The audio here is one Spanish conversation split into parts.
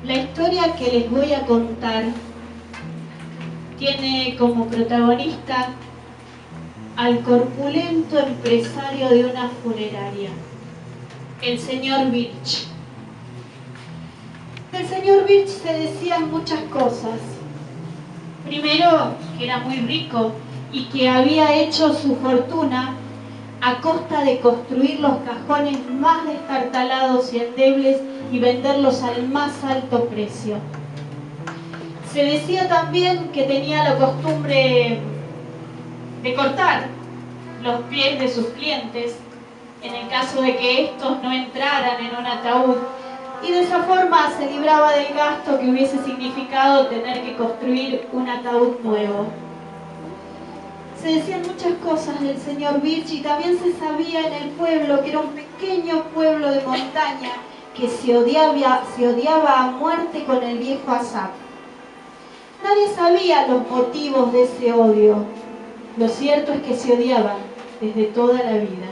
La historia que les voy a contar tiene como protagonista al corpulento empresario de una funeraria, el señor Birch. Del señor Birch se decían muchas cosas. Primero, que era muy rico y que había hecho su fortuna a costa de construir los cajones más destartalados y endebles y venderlos al más alto precio. Se decía también que tenía la costumbre de cortar los pies de sus clientes en el caso de que estos no entraran en un ataúd, y de esa forma se libraba del gasto que hubiese significado tener que construir un ataúd nuevo. Se decían muchas cosas del señor Birch y también se sabía en el pueblo que era un pequeño pueblo de montaña que se odiaba a muerte con el viejo Asaph. Nadie sabía los motivos de ese odio. Lo cierto es que se odiaban desde toda la vida.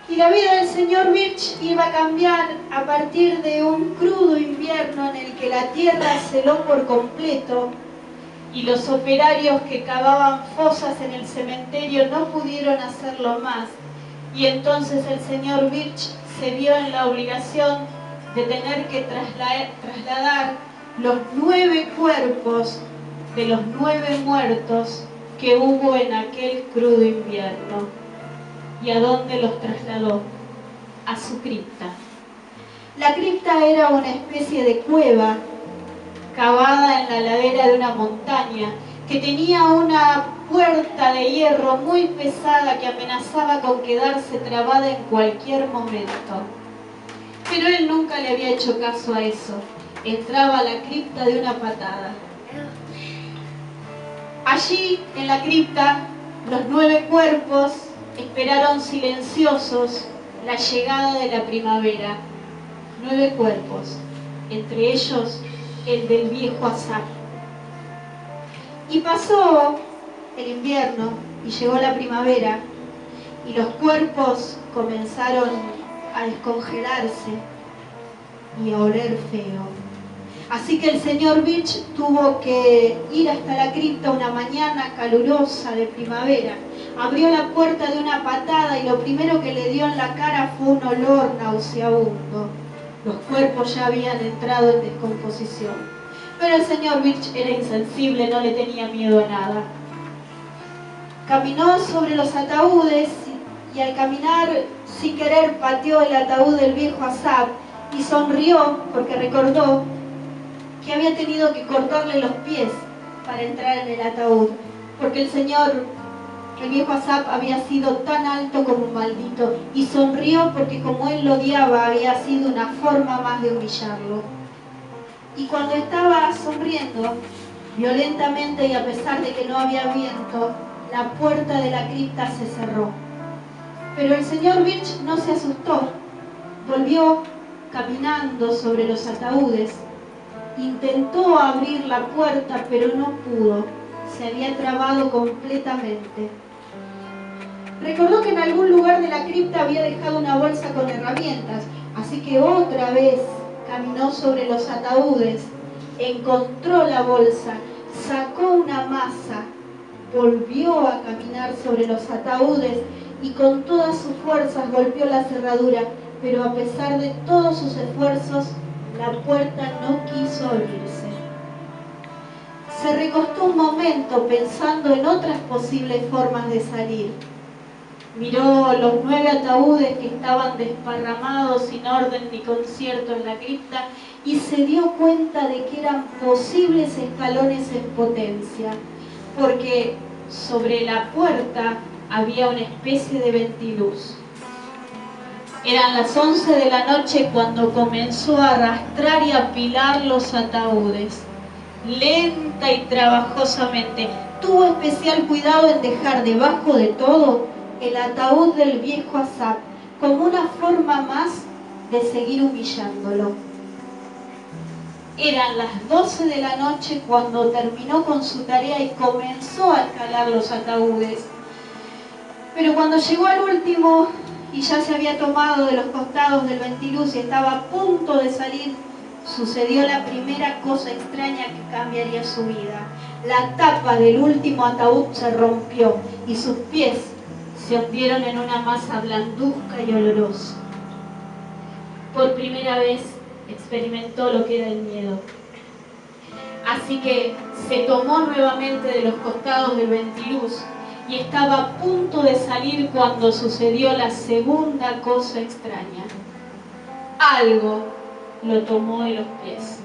Y la vida del señor Birch iba a cambiar a partir de un crudo invierno en el que la tierra se heló por completo y los operarios que cavaban fosas en el cementerio no pudieron hacerlo más. Y entonces el señor Birch se vio en la obligación de tener que trasladar los 9 cuerpos de los 9 muertos que hubo en aquel crudo invierno. ¿Y a dónde los trasladó? A su cripta. La cripta era una especie de cueva cavada en la ladera de una montaña que tenía una puerta de hierro muy pesada que amenazaba con quedarse trabada en cualquier momento. Pero él nunca le había hecho caso a eso. Entraba a la cripta de una patada. Allí, en la cripta, los 9 cuerpos esperaron silenciosos la llegada de la primavera. 9 cuerpos, entre ellos el del viejo Asaph. Y pasó el invierno y llegó la primavera y los cuerpos comenzaron a descongelarse y a oler feo. Así que el señor Birch tuvo que ir hasta la cripta una mañana calurosa de primavera. Abrió la puerta de una patada y lo primero que le dio en la cara fue un olor nauseabundo. Los cuerpos ya habían entrado en descomposición. Pero el señor Birch era insensible, no le tenía miedo a nada. Caminó sobre los ataúdes y al caminar sin querer pateó el ataúd del viejo Asaph y sonrió porque recordó que había tenido que cortarle los pies para entrar en el ataúd, porque el viejo Asaph había sido tan alto como un maldito, y sonrió porque como él lo odiaba había sido una forma más de humillarlo. Y cuando estaba sonriendo violentamente y a pesar de que no había viento, la puerta de la cripta se cerró. Pero el señor Birch no se asustó, volvió caminando sobre los ataúdes. Intentó abrir la puerta, pero no pudo. Se había trabado completamente. Recordó que en algún lugar de la cripta había dejado una bolsa con herramientas, así que otra vez caminó sobre los ataúdes, encontró la bolsa, sacó una masa, volvió a caminar sobre los ataúdes y con todas sus fuerzas golpeó la cerradura, pero a pesar de todos sus esfuerzos, la puerta no quiso abrirse. Se recostó un momento pensando en otras posibles formas de salir. Miró los 9 ataúdes que estaban desparramados sin orden ni concierto en la cripta y se dio cuenta de que eran posibles escalones en potencia, porque sobre la puerta había una especie de ventiluz. Eran las 11 de la noche cuando comenzó a arrastrar y apilar los ataúdes. Lenta y trabajosamente. Tuvo especial cuidado en dejar debajo de todo el ataúd del viejo Asaph, como una forma más de seguir humillándolo. Eran las 12 de la noche cuando terminó con su tarea y comenzó a escalar los ataúdes. Pero cuando llegó al último, y ya se había tomado de los costados del ventiluz y estaba a punto de salir, sucedió la primera cosa extraña que cambiaría su vida. La tapa del último ataúd se rompió y sus pies se hundieron en una masa blanduzca y olorosa. Por primera vez experimentó lo que era el miedo. Así que se tomó nuevamente de los costados del ventiluz y estaba a punto de salir cuando sucedió la segunda cosa extraña. Algo lo tomó de los pies.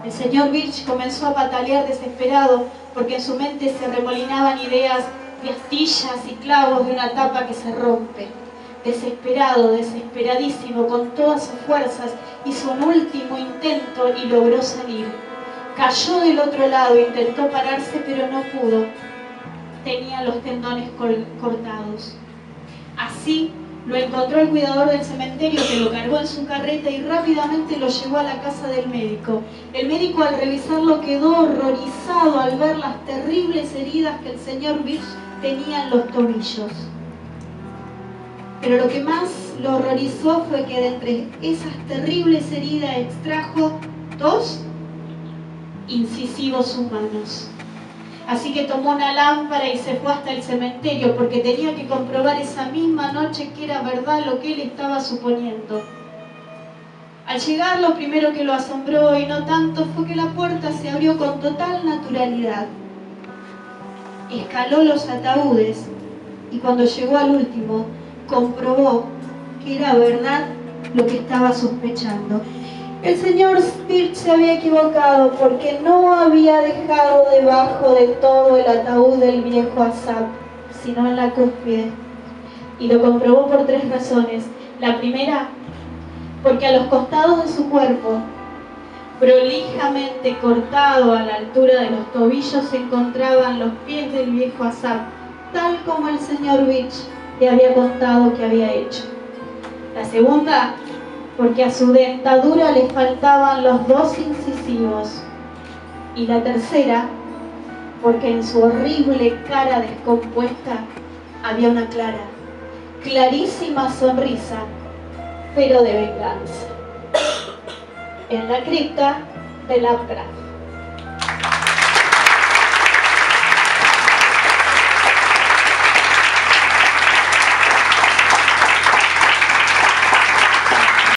El señor Birch comenzó a patalear desesperado porque en su mente se remolinaban ideas de astillas y clavos de una tapa que se rompe. Desesperado, desesperadísimo, con todas sus fuerzas, hizo un último intento y logró salir. Cayó del otro lado, intentó pararse, pero no pudo. Tenía los tendones cortados. Así lo encontró el cuidador del cementerio, que lo cargó en su carreta y rápidamente lo llevó a la casa del médico. El médico, al revisarlo, quedó horrorizado al ver las terribles heridas que el señor Birch tenía en los tobillos. Pero lo que más lo horrorizó fue que de entre esas terribles heridas extrajo 2 incisivos humanos. Así que tomó una lámpara y se fue hasta el cementerio porque tenía que comprobar esa misma noche que era verdad lo que él estaba suponiendo. Al llegar, lo primero que lo asombró, y no tanto, fue que la puerta se abrió con total naturalidad. Escaló los ataúdes y cuando llegó al último, comprobó que era verdad lo que estaba sospechando. El señor Birch se había equivocado porque no había dejado debajo de todo el ataúd del viejo Asaph, sino en la cúspide. Y lo comprobó por 3 razones. La primera, porque a los costados de su cuerpo, prolijamente cortado a la altura de los tobillos, se encontraban los pies del viejo Asaph, tal como el señor Birch le había contado que había hecho. La segunda, porque a su dentadura le faltaban los 2 incisivos. Y la tercera, porque en su horrible cara descompuesta había una clarísima sonrisa, pero de venganza. En la cripta de Lovecraft.